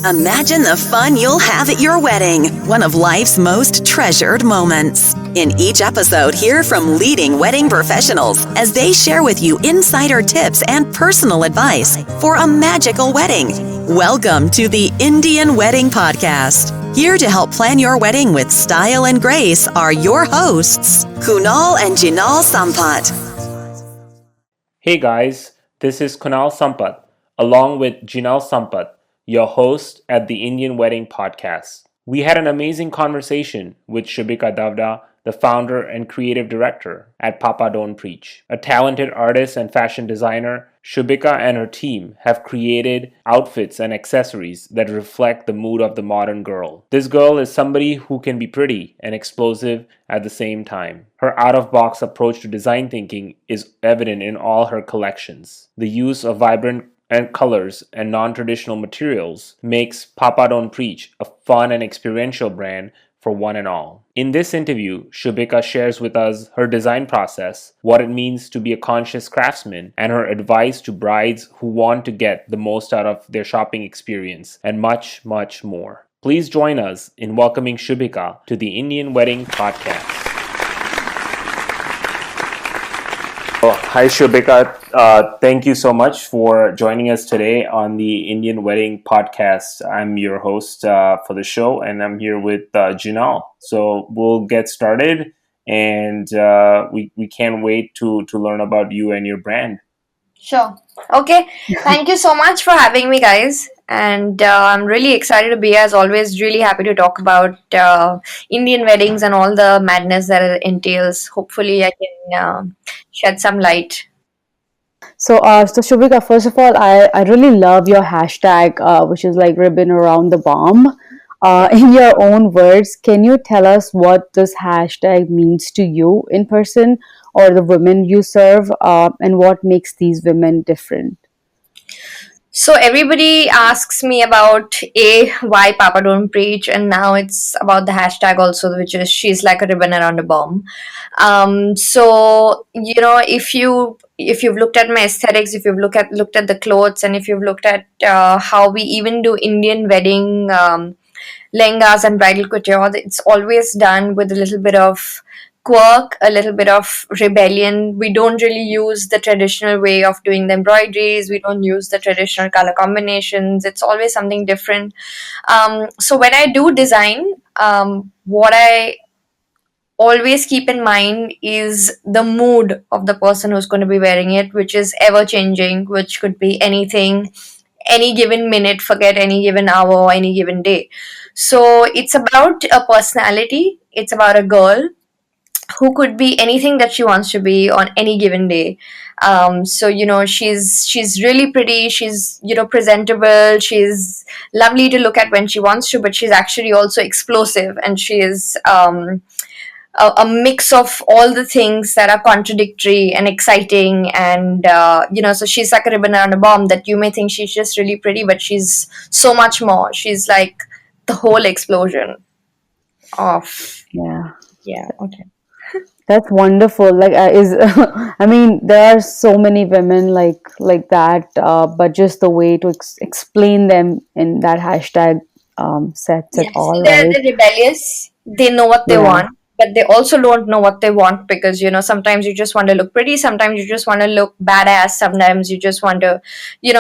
Imagine the fun you'll have at your wedding, one of life's most treasured moments. In each episode, hear from leading wedding professionals as they share with you insider tips and personal advice for a magical wedding. Welcome to the Indian Wedding Podcast. Here to help plan your wedding with style and grace are your hosts, Kunal and Jinal Sampat. Hey guys, this is Kunal Sampat, along with Jinal Sampat, your host at the Indian Wedding Podcast. We had an amazing conversation with Shubhika Davda, the founder and creative director at Papa Don't Preach. A talented artist and fashion designer, Shubhika and her team have created outfits and accessories that reflect the mood of the modern girl. This girl is somebody who can be pretty and explosive at the same time. Her out-of-box approach to design thinking is evident in all her collections. The use of vibrant and colors and non-traditional materials makes Papa Don't Preach a fun and experiential brand for one and all. In this interview, Shubhika shares with us her design process, what it means to be a conscious craftsman, and her advice to brides who want to get the most out of their shopping experience, and much, much more. Please join us in welcoming Shubhika to the Indian Wedding Podcast. Hi Shubhika, thank you so much for joining us today on the Indian Wedding Podcast. I'm your host for the show, and I'm here with Jinal. So we'll get started, and we can't wait to learn about you and your brand. Sure. Okay. Thank you so much for having me, guys. And I'm really excited to be here. As always, really happy to talk about Indian weddings and all the madness that it entails. Hopefully, I can shed some light. So Shubhika, first of all, I really love your hashtag, which is like ribbon around the bomb. In your own words, can you tell us what this hashtag means to you in person or the women you serve, and what makes these women different? So everybody asks me about why Papa Don't Preach, and now it's about the hashtag also, which is she's like a ribbon around a bomb. So if you've looked at my aesthetics, if you've looked at the clothes, and if you've looked at how we even do Indian wedding lehengas and bridal couture, it's always done with a little bit of quirk, a little bit of rebellion. We don't really use the traditional way of doing the embroideries. We don't use the traditional color combinations. It's always something different. So when I do design, what I always keep in mind is the mood of the person who's going to be wearing it, which is ever changing, which could be anything, any given minute, forget any given hour, any given day. So it's about a personality. It's about a girl who could be anything that she wants to be on any given day. So she's really pretty, she's presentable, she's lovely to look at when she wants to, but she's actually also explosive, and she is a mix of all the things that are contradictory and exciting, and so she's like a ribbon around a bomb, that you may think she's just really pretty, but she's so much more. She's like the whole explosion of okay. That's wonderful. Like, I mean, there are so many women like that, but just the way to explain them in that hashtag sets it all they're, right. they're rebellious. They know what they want, but they also don't know what they want, because sometimes you just want to look pretty, sometimes you just want to look badass, sometimes you just want to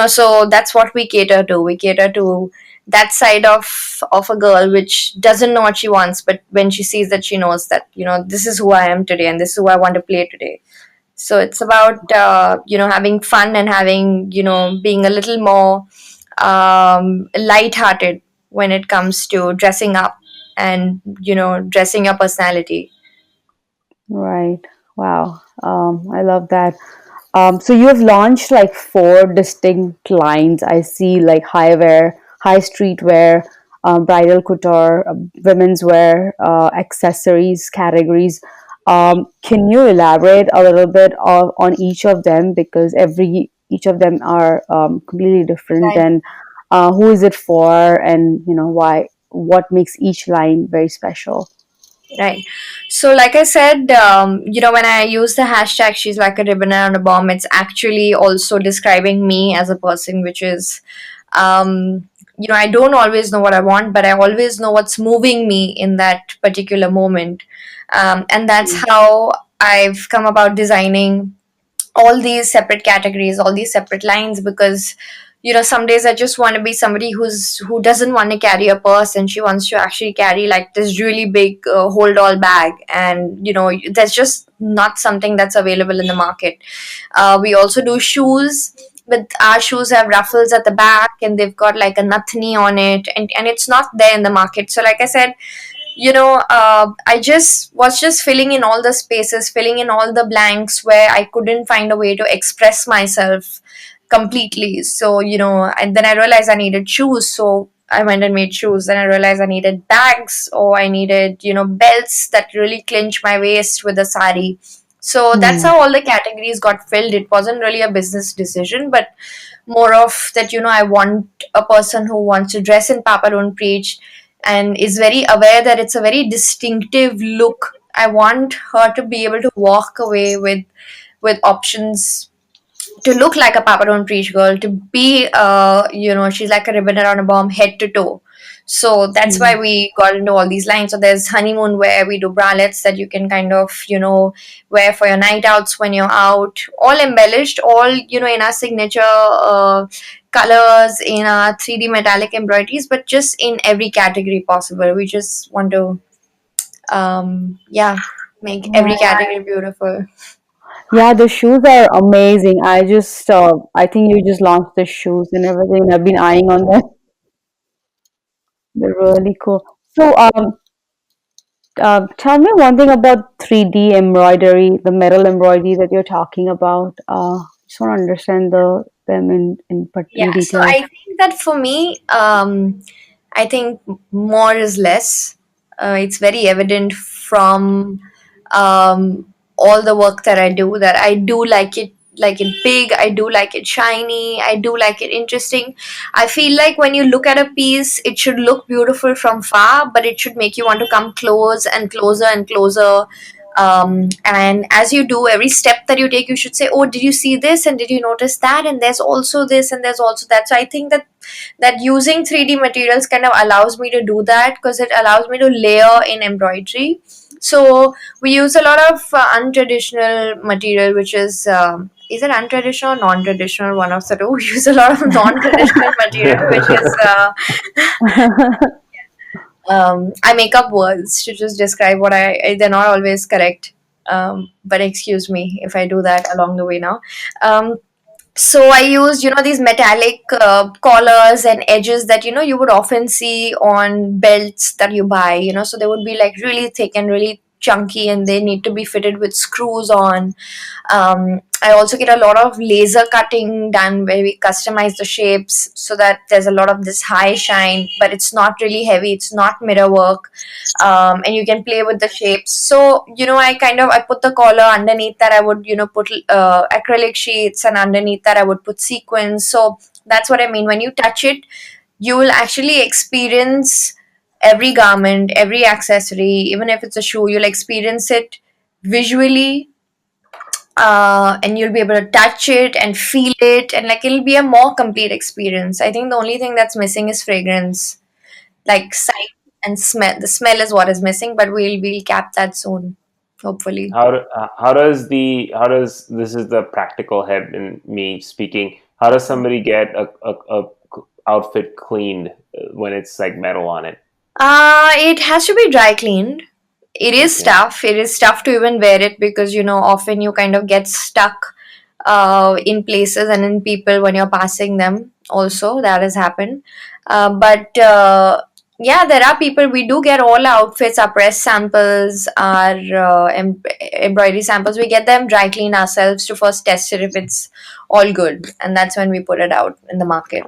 so that's what we cater to. We cater to that side of a girl which doesn't know what she wants, but when she sees that, she knows that this is who I am today, and this is who I want to play today. So it's about having fun and having being a little more light-hearted when it comes to dressing up and dressing your personality. Right. Wow. I love that. So you have launched like 4 distinct lines. I see, like high streetwear, bridal couture, women's wear, accessories categories. Can you elaborate a little bit on each of them, because each of them are completely different, Right. and who is it for, and why? What makes each line very special? Right. So, like I said, when I use the hashtag she's like a ribbon around a bomb, it's actually also describing me as a person, which is I don't always know what I want, but I always know what's moving me in that particular moment. And that's how I've come about designing all these separate categories, all these separate lines, because some days I just want to be somebody who doesn't want to carry a purse, and she wants to actually carry like this really big hold all bag, and that's just not something that's available in the market. We also do shoes, but our shoes have ruffles at the back and they've got like a nathani on it, and it's not there in the market. So like I said, I just was just filling in all the spaces, filling in all the blanks where I couldn't find a way to express myself completely. So, and then I realized I needed shoes. So I went and made shoes. Then I realized I needed bags, or I needed, belts that really clinch my waist with a sari. So that's Mm. how all the categories got filled. It wasn't really a business decision, but more of that, I want a person who wants to dress in Papa Don't Preach and is very aware that it's a very distinctive look. I want her to be able to walk away with options, to look like a Papa Don't Preach girl, to be she's like a ribbon around a bomb head to toe. So that's why Mm. we got into all these lines. So there's honeymoon wear, we do bralettes that you can kind of wear for your night outs when you're out, all embellished, all in our signature colors, in our 3D metallic embroideries, but just in every category possible. We just want to yeah, make every category beautiful. Yeah, the shoes are amazing. I think you just launched the shoes and everything. I've been eyeing on them. They're really cool. So, tell me one thing about 3D embroidery, the metal embroidery that you're talking about. Just want to understand them in Yeah, so detail. I think that for me, I think more is less. It's very evident from all the work that I do, that I do like it big, I do like it shiny, I do like it interesting. I feel like when you look at a piece, it should look beautiful from far, but it should make you want to come close and closer and closer. And as you do every step that you take, you should say, oh, did you see this, and did you notice that, and there's also this, and there's also that. So I think that using 3D materials kind of allows me to do that, because it allows me to layer in embroidery. So we use a lot of untraditional material, which is it untraditional or non-traditional, one of the two. We use a lot of non-traditional material, which is I make up words to just describe what they're not always correct. But excuse me if I do that along the way now. So I used, these metallic collars and edges that, you would often see on belts that you buy, so they would be like really thick and really chunky, and they need to be fitted with screws on. I also get a lot of laser cutting done where we customize the shapes so that there's a lot of this high shine, but it's not really heavy, it's not mirror work. And you can play with the shapes. So, I put the collar, underneath that I would, put acrylic sheets, and underneath that I would put sequins. So that's what I mean. When you touch it, you will actually experience every garment, every accessory, even if it's a shoe, you'll experience it visually, and you'll be able to touch it and feel it, and like it'll be a more complete experience. I think the only thing that's missing is fragrance, like sight and smell. The smell is what is missing, but we'll cap that soon, hopefully. How does this is the practical head in me speaking? How does somebody get a outfit cleaned when it's like metal on it? It has to be dry cleaned. It is Okay. tough. It is tough to even wear it, because often you kind of get stuck in places and in people when you're passing them. Also, that has happened. But yeah, there are people. We do get all our outfits, our press samples, our embroidery samples. We get them dry clean ourselves to first test it if it's all good, and that's when we put it out in the market.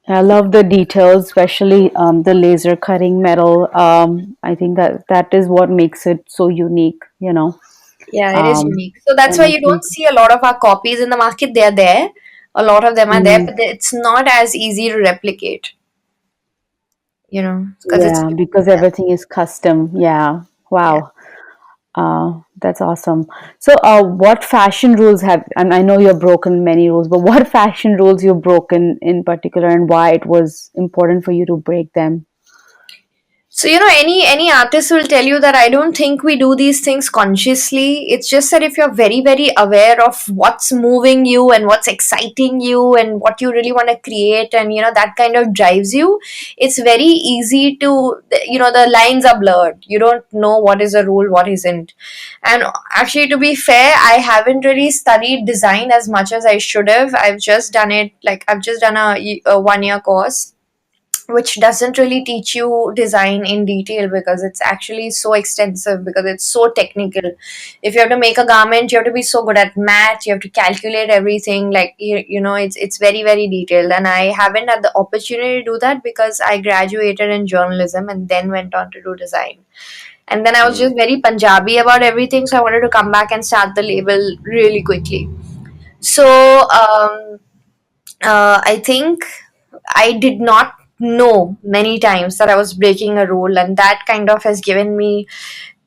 I love the details, especially the laser cutting metal. I think that is what makes it so unique. Yeah, it is Um, unique. So that's and why I you think, don't see a lot of our copies in the market. They're there. A lot of them are there, mm, but it's not as easy to replicate, because it's yeah, because yeah. everything is custom. Yeah. Yeah. Wow. That's awesome. So, what fashion rules have, and I know you've broken many rules, but what fashion rules you've broken in particular and why it was important for you to break them? So, any artist will tell you that I don't think we do these things consciously. It's just that if you're very, very aware of what's moving you and what's exciting you and what you really want to create, and that kind of drives you, it's very easy to, the lines are blurred. You don't know what is a rule, what isn't. And actually, to be fair, I haven't really studied design as much as I should have. I've just done it, like, I've just done a 1 year course, which doesn't really teach you design in detail because it's actually so extensive, because it's so technical. If you have to make a garment, you have to be so good at math, you have to calculate everything, like, it's very, very detailed, and I haven't had the opportunity to do that because I graduated in journalism and then went on to do design. And then I was just very Punjabi about everything, so I wanted to come back and start the label really quickly. So I think I did not know many times that I was breaking a rule, and that kind of has given me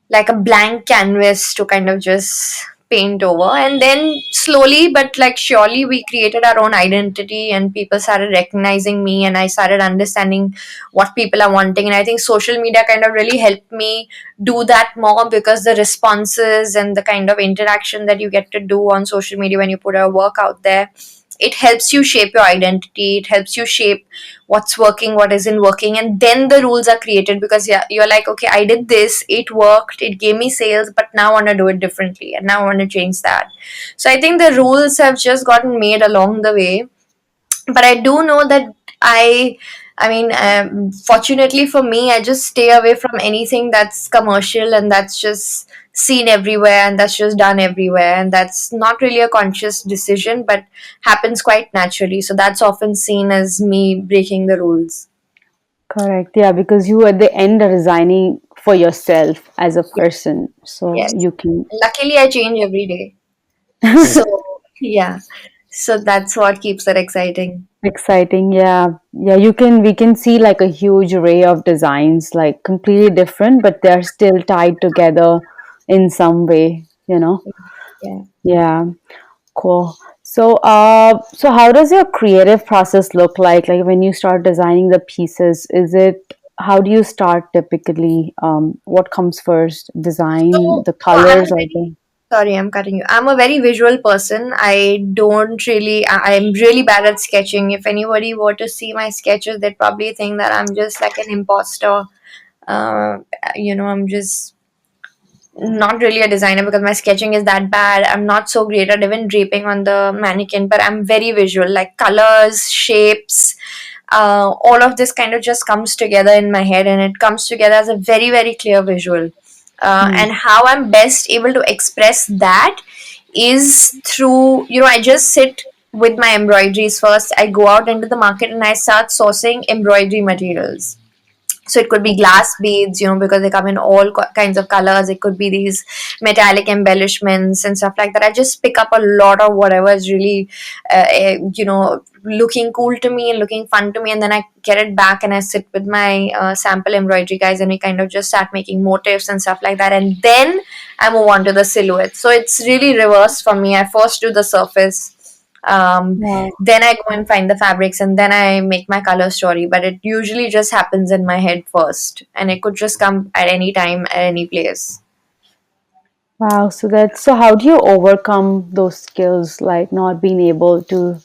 like a blank canvas to kind of just paint over. And then slowly but like surely, we created our own identity, and people started recognizing me, and I started understanding what people are wanting. And I think social media kind of really helped me do that more, because the responses and the kind of interaction that you get to do on social media when you put your work out there, it helps you shape your identity, it helps you shape what's working, what isn't working, and then the rules are created, because yeah, you're like, okay, I did this, it worked, it gave me sales, but now I want to do it differently, and now I want to change that. So I think the rules have just gotten made along the way. But I do know that fortunately for me, I just stay away from anything that's commercial and that's just seen everywhere and that's just done everywhere, and that's not really a conscious decision but happens quite naturally. So that's often seen as me breaking the rules. Correct. Yeah, because you at the end are designing for yourself as a Yes, person, so yes. you can. Luckily, I change every day. So yeah, so that's what keeps it exciting. Exciting, yeah. Yeah, you can we can see like a huge array of designs, like completely different, but they're still tied together in some way, you know? Yeah. Yeah, cool. So, so how does your creative process look like? Like when you start designing the pieces, how do you start typically? What comes first? Design, the So I'm colors, a or very the. sorry, I'm cutting you. I'm a very visual person. I don't really, I'm really bad at sketching. If anybody were to see my sketches, they'd probably think that I'm just like an imposter. Uh, I'm just not really a designer because my sketching is that bad. I'm not so great at even draping on the mannequin, but I'm very visual, like colors, shapes. All of this kind of just comes together in my head, and it comes together as a very, very clear visual. Hmm. And how I'm best able to express that is through, I just sit with my embroideries first. I go out into the market and I start sourcing embroidery materials. So it could be glass beads, because they come in all kinds of colors. It could be these metallic embellishments and stuff like that. I just pick up a lot of whatever is really looking cool to me and looking fun to me, and then I get it back and I sit with my sample embroidery guys, and we kind of just start making motifs and stuff like that, and then I move on to the silhouette. So it's really reversed for me. I first do the surface, Wow. then I go and find the fabrics, and then I make my color story. But it usually just happens in my head first, and it could just come at any time, at any place. Wow. So how do you overcome those skills, like not being able to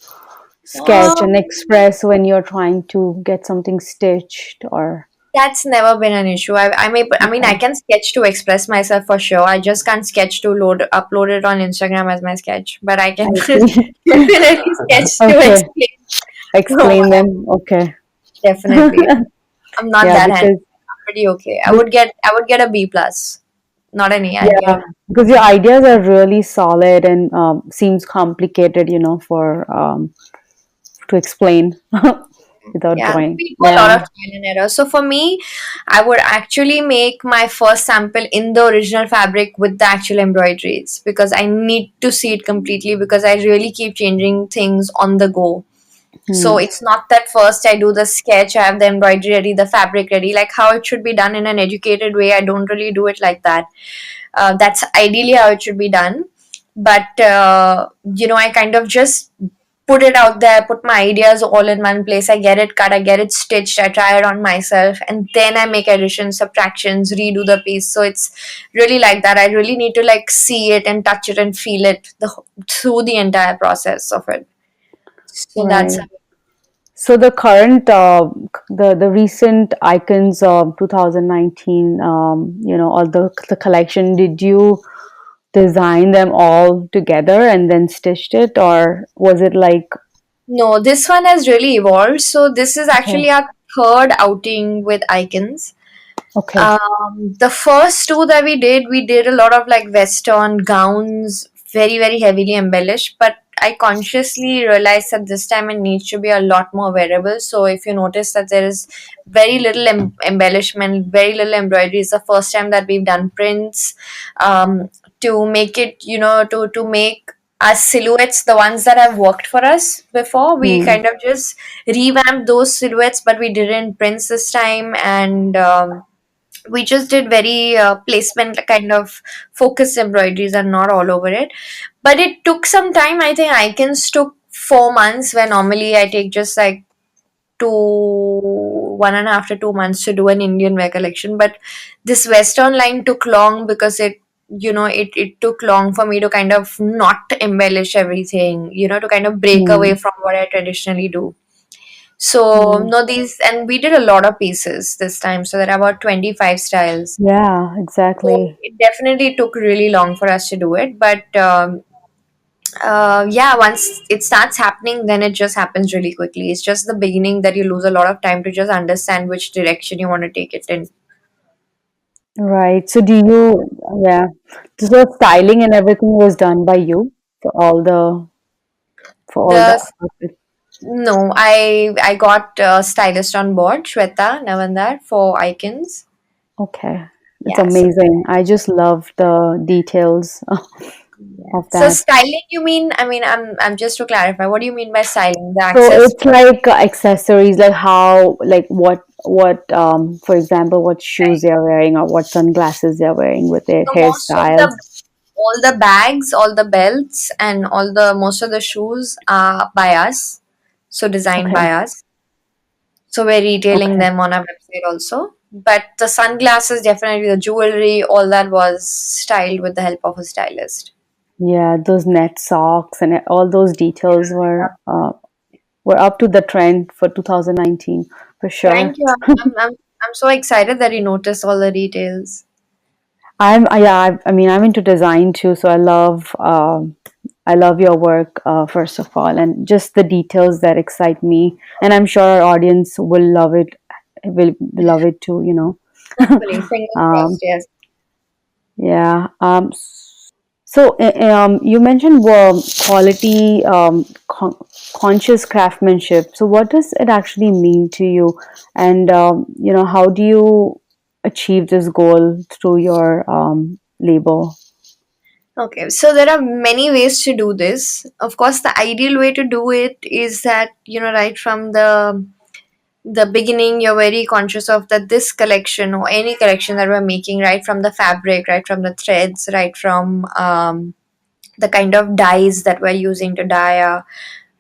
sketch and Um, express when you're trying to get something stitched or. that's never been an issue. I Okay. can sketch to express myself for sure. I just can't sketch to upload it on Instagram as my sketch, but I I can see. definitely sketch to Okay. explain Explain what I them. Okay. definitely. I'm not Yeah, that handy. because I'm pretty okay. I be- would get a B plus. Not an A. I'd get yeah, because your ideas are really solid and seems complicated, for to explain without Yeah, drawing. we do a lot Yeah. of trial and error. So for me, I would actually make my first sample in the original fabric with the actual embroideries, because I need to see it completely, because I really keep changing things on the go. So Hmm. it's not that first I do the sketch, I have the embroidery ready, the fabric ready, like how it should be done in an educated way. I don't really do it like that. That's ideally how it should be done. But I kind of just put it out there, put my ideas all in one place. I get it cut, I get it stitched, I try it on myself, and then I make additions, subtractions, redo the piece. So it's really like that. I really need to like see it and touch it and feel it through the entire process of it. So that's Right. So the current, the recent icons of 2019, all the collection. Did you design them all together and then stitched it, or was it like no, this one has really evolved. So this is okay, actually our third outing with icons. okay, The first two that we did a lot of like Western gowns, very, very heavily embellished. But I consciously realized that this time it needs to be a lot more wearable. So if you notice that there is very little embellishment, very little embroidery, it's the first time that we've done prints to make it, to make our silhouettes, the ones that have worked for us before. We hmm, kind of just revamped those silhouettes, but we didn't prints this time. And we just did very placement kind of focused embroideries and not all over it. But it took some time. I think icons took 4 months, where normally I take just like 1.5 to 2 months to do an Indian wear collection. But this Western line took long because it took long for me to kind of not embellish everything, to kind of break away hmm, from what I traditionally do. So hmm. no, these, and we did a lot of pieces this time. So there are about 25 styles. Yeah, So exactly. it definitely took really long for us to do it. But yeah, once it starts happening, then it just happens really quickly. It's just the beginning that you lose a lot of time to just understand which direction you want to take it in. Right. So do you, yeah. So the styling and everything was done by you for all the The outfits. No, I got stylist on board, Shweta Navandar, for icons. Okay. It's Yeah. So amazing. I just love the details yeah. of So that. styling, you mean? I mean, I'm just to clarify. What do you mean by styling? The So access. it's like accessories, like how, like what, for example, what shoes they're wearing or what sunglasses they're wearing with their So most of hairstyles. the all the bags, all the belts, and all the most of the shoes are by us. So designed Okay, by us. So we're retailing okay. them on our website also. But the sunglasses, definitely the jewelry, all that was styled with the help of a stylist. Yeah, those net socks and all those details were up to the trend for 2019 for sure. Thank you. I'm so excited that you noticed all the details. Yeah, I mean, I'm into design too, so I love your work, first of all, and just the details that excite me. And I'm sure our audience will love it too, you know. Hopefully, fingers crossed. Um, Yes. yeah. So, you mentioned quality, conscious craftsmanship. So, what does it actually mean to you? And, how do you achieve this goal through your labor? Okay, so there are many ways to do this. Of course, the ideal way to do it is that, right from the beginning, you're very conscious of that this collection or any collection that we're making, right from the fabric, right from the threads, right from the kind of dyes that we're using to dye our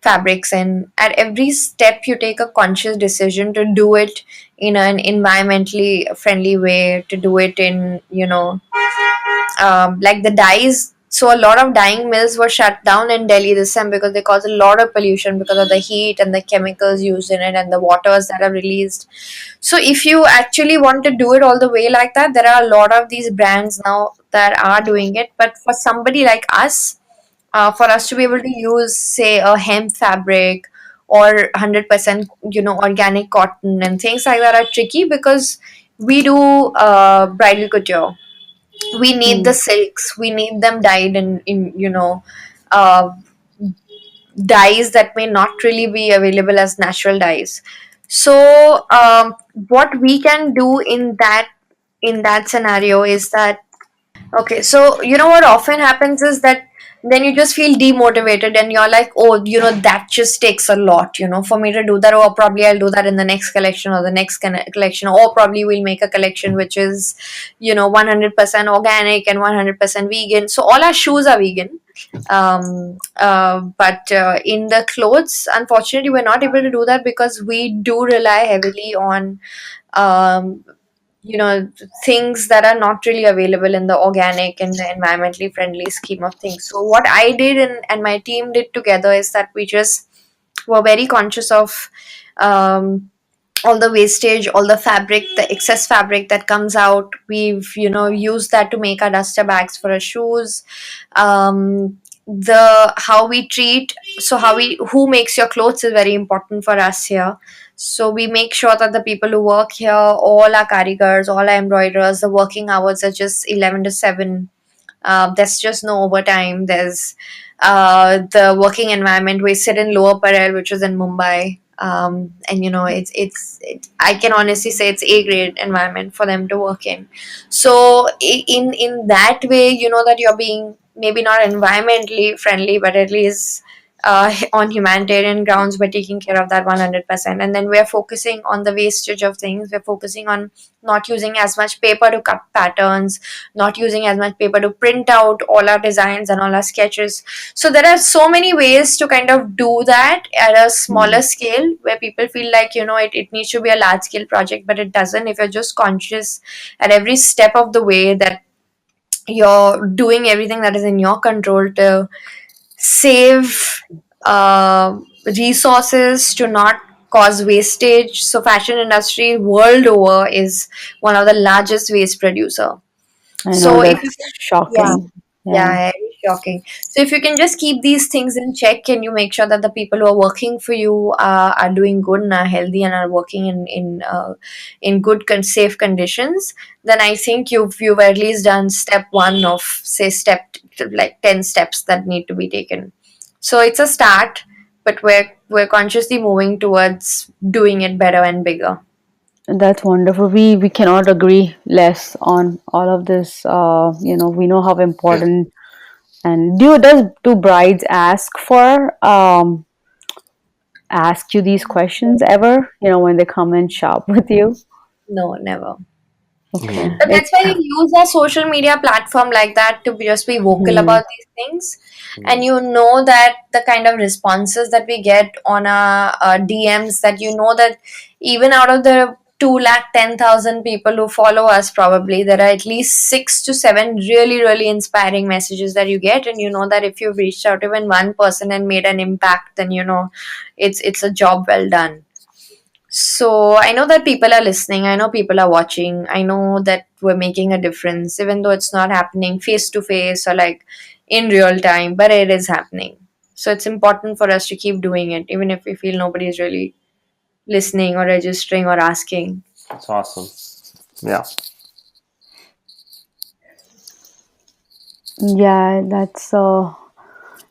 fabrics, and at every step you take a conscious decision to do it in an environmentally friendly way, to do it in, like the dyes. So a lot of dyeing mills were shut down in Delhi this time because they cause a lot of pollution because of the heat and the chemicals used in it and the waters that are released. So if you actually want to do it all the way like that, there are a lot of these brands now that are doing it. But for somebody like us, for us to be able to use, say, a hemp fabric or 100% organic cotton and things like that are tricky because we do bridal couture. We need the Hmm. silks, we need them dyed in uh, dyes that may not really be available as natural dyes. So what we can do in that scenario is that, okay, so what often happens is that then you just feel demotivated and you're like, oh, that just takes a lot, for me to do that. Or probably I'll do that in the next collection or the next collection, or probably we'll make a collection which is 100% organic and 100% vegan. So all our shoes are vegan. But in the clothes, unfortunately, we're not able to do that because we do rely heavily on um, you know things that are not really available in the organic and the environmentally friendly scheme of things. So what I did and my team did together is that we just were very conscious of um, all the wastage, all the fabric, the excess fabric that comes out. We've used that to make our duster bags for our shoes. The how we treat, so how we who makes your clothes is very important for us here. So we make sure that the people who work here, all our karigars, all our embroiderers, the working hours are just 11 to 7. There's just no overtime. There's the working environment. We sit in Lower Parel, which is in Mumbai, and I can honestly say it's A grade environment for them to work in. So in that way, that you're being maybe not environmentally friendly, but at least on humanitarian grounds, we're taking care of that 100%. And then we're focusing on the wastage of things. We're focusing on not using as much paper to cut patterns, not using as much paper to print out all our designs and all our sketches. So there are so many ways to kind of do that at a smaller scale, where people feel like it needs to be a large scale project, but it doesn't if you're just conscious at every step of the way that you're doing everything that is in your control to save resources, to not cause wastage. So fashion industry world over is one of the largest waste producer. I know, So if you that's can, yeah, shocking. Yeah. yeah, very shocking. So if you can just keep these things in check and you make sure that the people who are working for you are doing good and are healthy and are working in good safe conditions, then I think you've at least done step one of, say, step like 10 steps that need to be taken. So it's a start, but we're consciously moving towards doing it better and bigger. That's wonderful. We cannot agree less on all of this. We know how important. And do brides ask you these questions ever? When they come and shop with you? No, never. Okay. But It's that's why you use a social media platform like that to just be vocal hmm, about these things. And you know that the kind of responses that we get on our DMs, that that even out of the 210,000 people who follow us, probably there are at least 6 to 7 really, really inspiring messages that you get. And that if you've reached out even one person and made an impact, then it's a job well done. So I know that people are listening. I know people are watching. I know that we're making a difference, even though it's not happening face to face or like in real time, but it is happening. So it's important for us to keep doing it, even if we feel nobody is really listening or registering or asking. That's awesome. Yeah. yeah,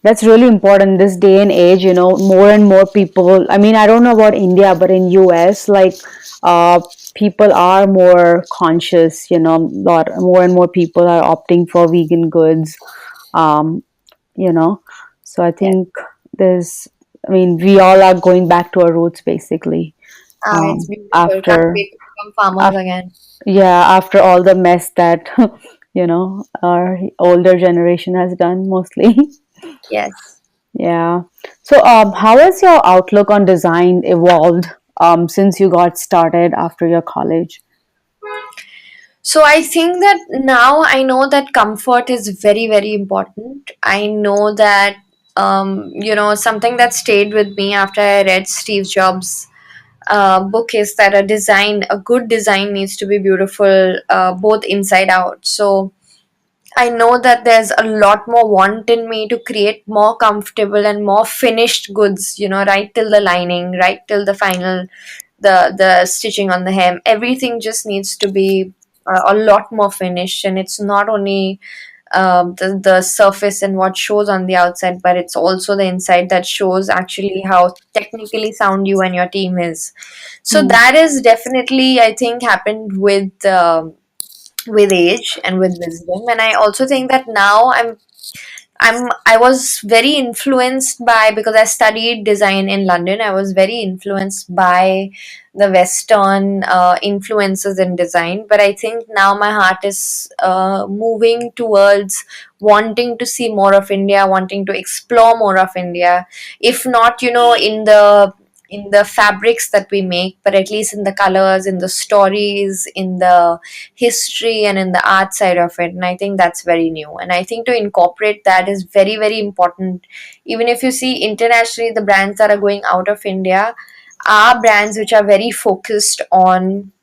that's really important this day and age. More and more people. I mean, I don't know about India, but in US, like, people are more conscious. Lot more and more people are opting for vegan goods. Um, you know, so I Yeah. think there's. I mean, we all are going back to our roots, basically. It's beautiful. Can't After, wait to become farmers again. yeah, after all the mess that our older generation has done, mostly. Yes. Yeah. So, how has your outlook on design evolved since you got started after your college? So I think that now I know that comfort is very, very important. I know that something that stayed with me after I read Steve Jobs' book is that a good design needs to be beautiful, both inside out. So I know that there's a lot more want in me to create more comfortable and more finished goods, right till the lining, right till the final, the stitching on the hem. Everything just needs to be a lot more finished, and it's not only the surface and what shows on the outside, but it's also the inside that shows actually how technically sound you and your team is. So Hmm. that is definitely, I think, happened with age and with wisdom. And I also think that now I was very influenced by, because I studied design in London. I was very influenced by the Western influences in design. But I think now my heart is moving towards wanting to see more of India, wanting to explore more of India. If not, in the fabrics that we make, but at least in the colors, in the stories, in the history, and in the art side of it. And I think that's very new. And I think to incorporate that is very, very important. Even if you see internationally, the brands that are going out of India are brands which are very focused on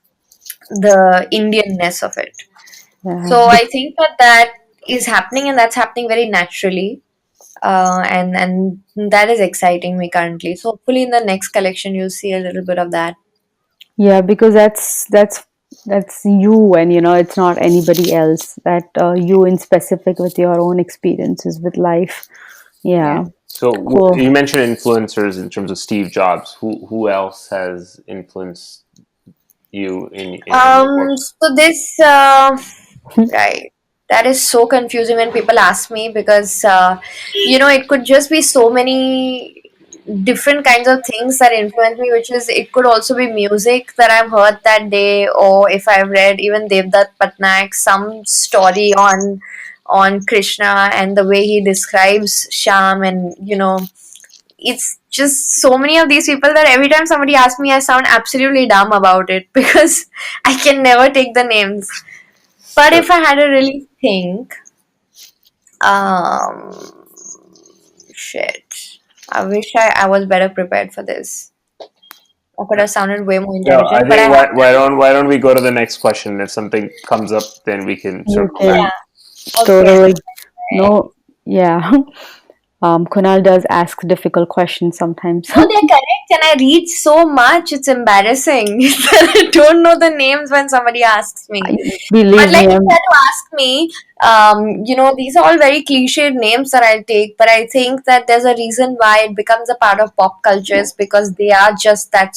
the Indianness of it. Yeah. So I think that is happening, and that's happening very naturally. And that is exciting me currently. So hopefully in the next collection you'll see a little bit of that. Yeah, because that's you, and it's not anybody else. That you in specific with your own experiences with life. Yeah. Yeah, So cool. you mentioned influencers in terms of Steve Jobs. Who else has influenced you in your work? So this right. That is so confusing when people ask me, because it could just be so many different kinds of things that influence me, which is, it could also be music that I've heard that day, or if I've read even Devdutt Patnaik some story on Krishna and the way he describes Sham, and it's just so many of these people that every time somebody asks me, I sound absolutely dumb about it because I can never take the names. But So, if I had to really think, um, shit, I wish I was better prepared for this. I could have sounded way more no, I intelligent, but I think have. why don't we go to the next question? If something comes up, then we can You circle back. can Yeah. Okay. totally no. Yeah, Kunal does ask difficult questions sometimes. No, they're correct, and I read so much. It's embarrassing. I don't know the names when somebody asks me. But Believe like, me, if you had to ask me, these are all very cliched names that I'll take, but I think that there's a reason why it becomes a part of pop culture, is because they are just that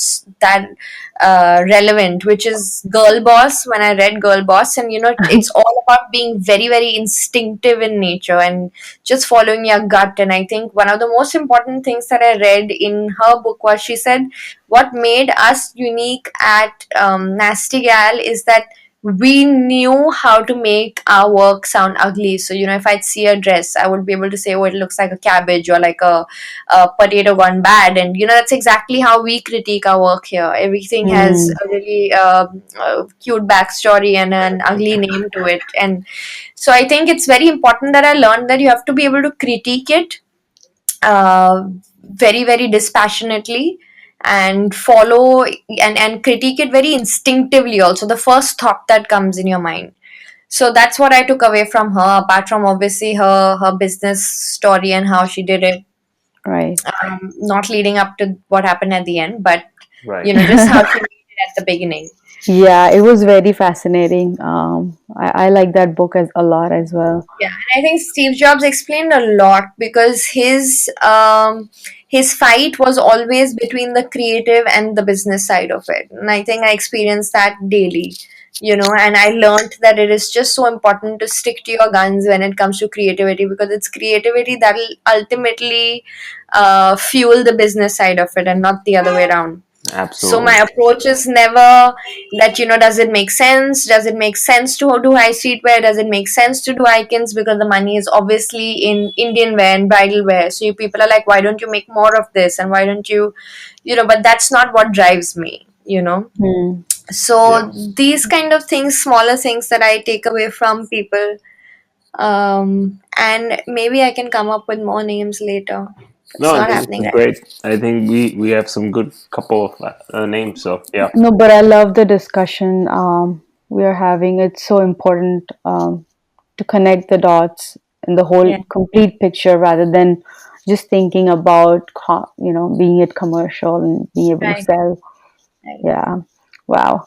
relevant, which is Girl Boss. When I read Girl Boss, and it's all about being very, very instinctive in nature and just following your gut. And I think one of the most important things that I read in her book was, she said, what made us unique at Nasty Gal is that we knew how to make our work sound ugly. So, if I'd see a dress, I would be able to say, oh, it looks like a cabbage, or like a potato gone bad. And, that's exactly how we critique our work here. Everything has mm, a really cute backstory and an ugly name to it. And so I think it's very important that I learned that you have to be able to critique it uh, very, very dispassionately, and follow and critique it very instinctively, also the first thought that comes in your mind. So that's what I took away from her, apart from obviously her business story and how she did it, right. not leading up to what happened at the end, but Right. just how she made it at the beginning. Yeah, it was very fascinating. I like that book as a lot as well. Yeah, and I think Steve Jobs explained a lot, because his fight was always between the creative and the business side of it. And I think I experienced that daily, and I learned that it is just so important to stick to your guns when it comes to creativity, because it's creativity that will ultimately fuel the business side of it, and not the other way around. So my Absolutely. approach is never that, does it make sense? Does it make sense to do high street wear? Does it make sense to do icons? Because the money is obviously in Indian wear and bridal wear. So you people are like, why don't you make more of this? And why don't you, but that's not what drives me. Hmm. Yeah. So these kind of things, smaller things that I take away from people. And maybe I can come up with more names later. It's No, I not think this happening is right great. I think we have some good couple of names. So yeah. No, but I love the discussion we are having. It's so important to connect the dots in the now. whole Yeah. complete picture rather than just thinking about, being it commercial and being able to Right. sell. Right. Yeah. Wow.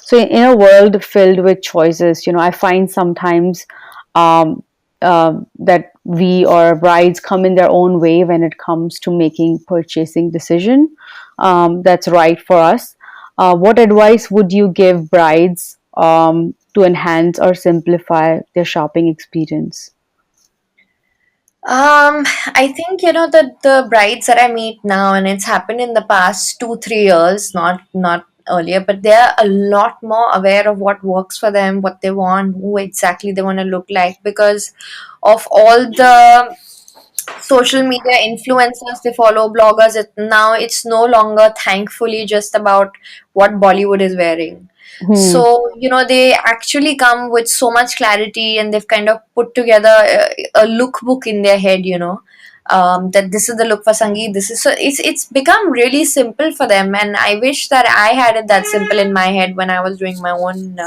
So in a world filled with choices, I find sometimes um, that we or brides come in their own way when it comes to making purchasing decision that's right for us. What advice would you give brides to enhance or simplify their shopping experience? I think the brides that I meet now, and it's happened in the past 2 3 years, not earlier, but they're a lot more aware of what works for them, what they want, who exactly they want to look like, because of all the social media influencers they follow, bloggers. Now it's no longer, thankfully, just about what Bollywood is wearing. Hmm. So they actually come with so much clarity, and they've kind of put together a look book in their head, that this is the look for Sangeet. This is, so it's become really simple for them, and I wish that I had it that simple in my head when I was doing my own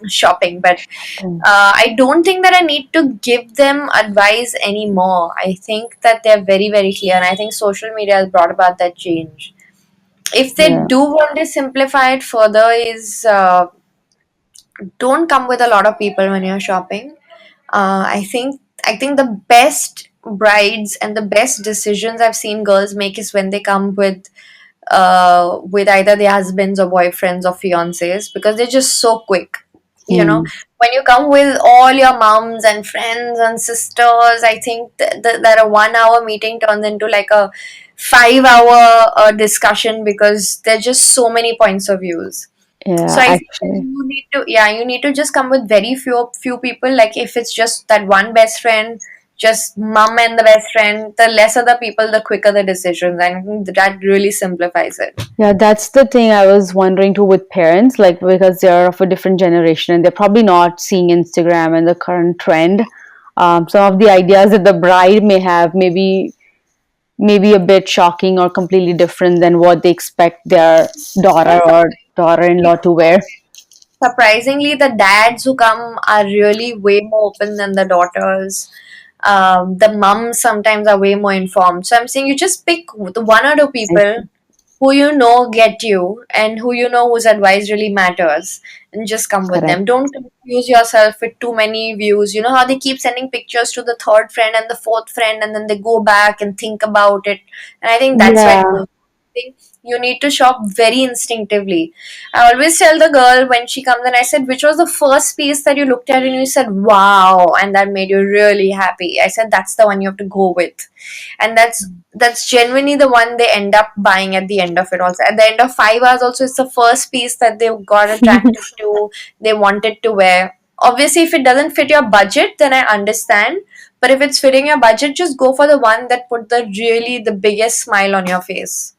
shopping. But I don't think that I need to give them advice anymore. I think that they're very, very clear, and I think social media has brought about that change. If they Yeah. do want to simplify it further, is don't come with a lot of people when you're shopping. I think the best brides and the best decisions I've seen girls make is when they come with either their husbands or boyfriends or fiancés, because they're just so quick. You know, Hmm. when you come with all your mums and friends and sisters, I think that a 1 hour meeting turns into like a 5 hour discussion, because there's just so many points of views. So Yeah, I think that actually. you need to just come with very few people. Like if it's just that one best friend, just mom and the best friend, the lesser the people, the quicker the decisions. And I think that really simplifies it. Yeah, that's the thing I was wondering too with parents, like because they're of a different generation and they're probably not seeing Instagram and the current trend. Some of the ideas that the bride may have, maybe a bit shocking or completely different than what they expect their daughter And or daughter-in-law to wear. surprisingly, the dads who come are really way more open than the daughters. The moms sometimes are way more informed. So I'm saying you just pick the one or two I people who get you, and who whose advice really matters, and just come with them. correct. Don't confuse yourself with too many views. You know how they keep sending pictures to the third friend and the fourth friend, and then they go back and think about it, and I think that's where Yeah, it goes. I think you need to shop very instinctively. I always tell the girl when she comes, and I said, which was the first piece that you looked at and you said wow, and that made you really happy? I said that's the one you have to go with, and that's genuinely the one they end up buying at the end of it. Also at the end of 5 hours, also it's the first piece that they got attracted to, they wanted to wear. Obviously if it doesn't fit your budget, then I understand, but if it's fitting your budget, just go for the one that put the biggest smile on your face.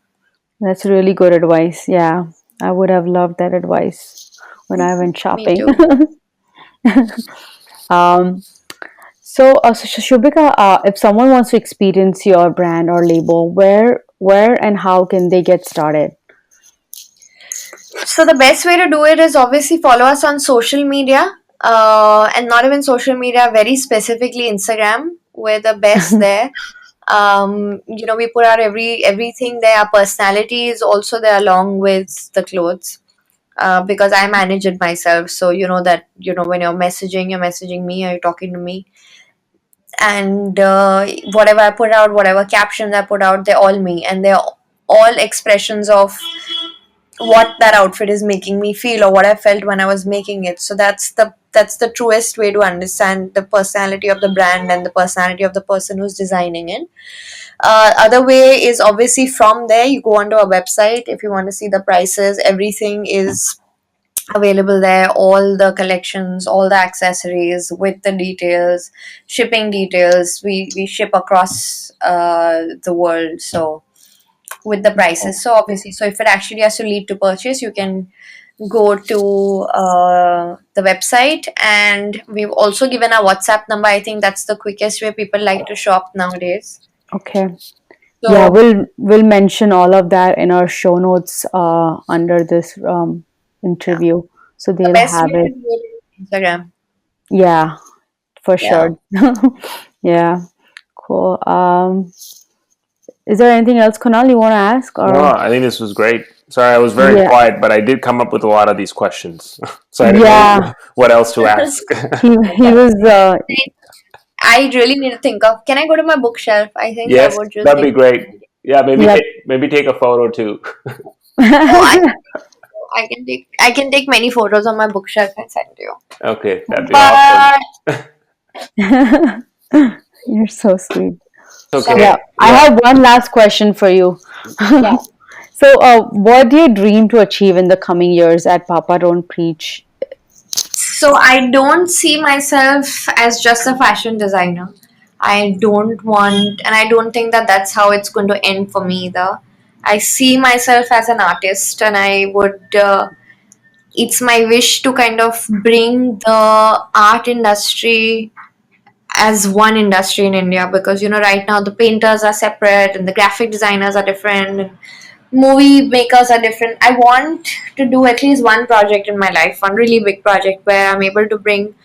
that's really good advice. Yeah, I would have loved that advice when I went Me shopping. too. um, so Shubhika, if someone wants to experience your brand or label, where and how can they get started? So the best way to do it is obviously follow us on social media, and not even social media, very specifically Instagram. We're the best there. We put out everything there. Our personality is also there along with the clothes, because I manage it myself. So you know that when you're messaging me, or you're talking to me, and whatever I put out, whatever captions I put out, they're all me, and they're all expressions of what that outfit is making me feel, or what I felt when I was making it. So that's the truest way to understand the personality of the brand and the personality of the person who's designing it. Other way is obviously from there you go onto our website. If you want to see the prices, everything is available there, all the collections, all the accessories with the details, shipping details. We ship across the world, so with the prices. So obviously, so if it actually has to lead to purchase, you can go to the website, and we've also given our WhatsApp number. I think that's the quickest way people like to shop nowadays. Okay. Yeah, So we'll mention all of that in our show notes under this yeah, interview, so the they'll best have way to it. do it is Instagram. Yeah, for Yeah. sure. Yeah, cool. Is there anything else, Kunal, you want to ask? No, Or I think this was great. Sorry, I was very yeah, quiet, but I did come up with a lot of these questions, so I didn't yeah, know what else to ask. he was. I really need to think of. Can I go to my bookshelf? I think I Yes, would just that'd take. be great. Yeah, Yeah. maybe take a photo too. Oh, I can take many photos on my bookshelf and send you. Okay, that'd be awesome. But You're so sweet. Okay. Yeah, I have one last question for you. Yeah. So, what do you dream to achieve in the coming years at Papa Don't Preach? So I don't see myself as just a fashion designer. I don't want, and I don't think that that's how it's going to end for me either. I see myself as an artist, and I would. It's my wish to kind of bring the art industry as one industry in India, because right now the painters are separate and the graphic designers are different and movie makers are different. I want to do at least one project in my life, one really big project where I'm able to bring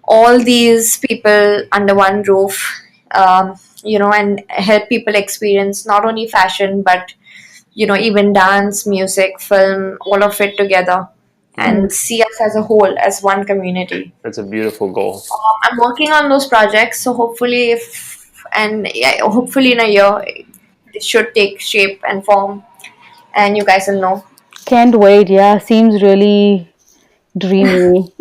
all these people under one roof, and help people experience not only fashion but even dance, music, film, all of it together, and see us as a whole, as one community. That's a beautiful goal. I'm working on those projects, so hopefully, hopefully in a year, it should take shape and form, and you guys will know. Can't wait. Yeah, seems really dreamy.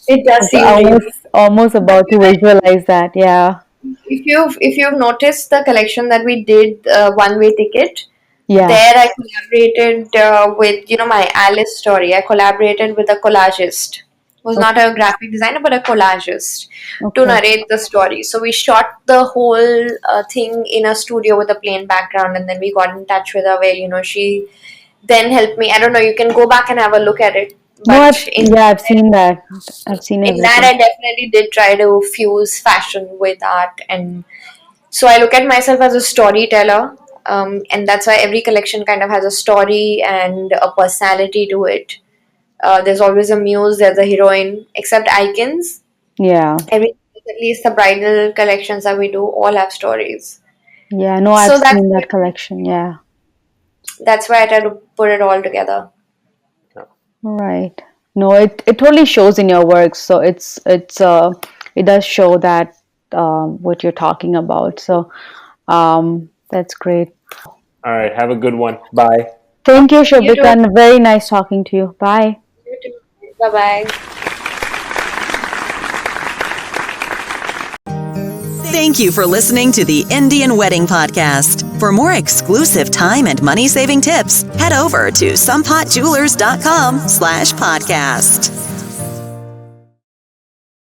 It does I'm seem really. almost But about to visualize that. Yeah, if you've noticed the collection that we did, one way ticket, yeah. there I collaborated with my Alice story. I collaborated with a collagist, who's not a graphic designer but a collagist, to Okay. narrate the story. So we shot the whole thing in a studio with a plain background, and then we got in touch with her where she then helped me. I don't know. You can go back and have a look at it, No, but I've seen that. I've seen in that everything. I definitely did try to fuse fashion with art, and so I look at myself as a storyteller, and that's why every collection kind of has a story and a personality to it. There's always a muse, there's a heroine, except icons. Yeah, Every at least the bridal collections that we do all have stories. yeah. No, I've So that's seen that collection. Yeah. that's why I try to put it all together. Right. No, it totally shows in your work. So it does show that what you're talking about. So that's great. All right. Have a good one. Bye. Thank you, You Shubhika, too. and very nice talking to you. Bye. You too. Bye bye. Thank you for listening to the Indian Wedding Podcast. For more exclusive time and money-saving tips, head over to sompotjewelers.com/podcast.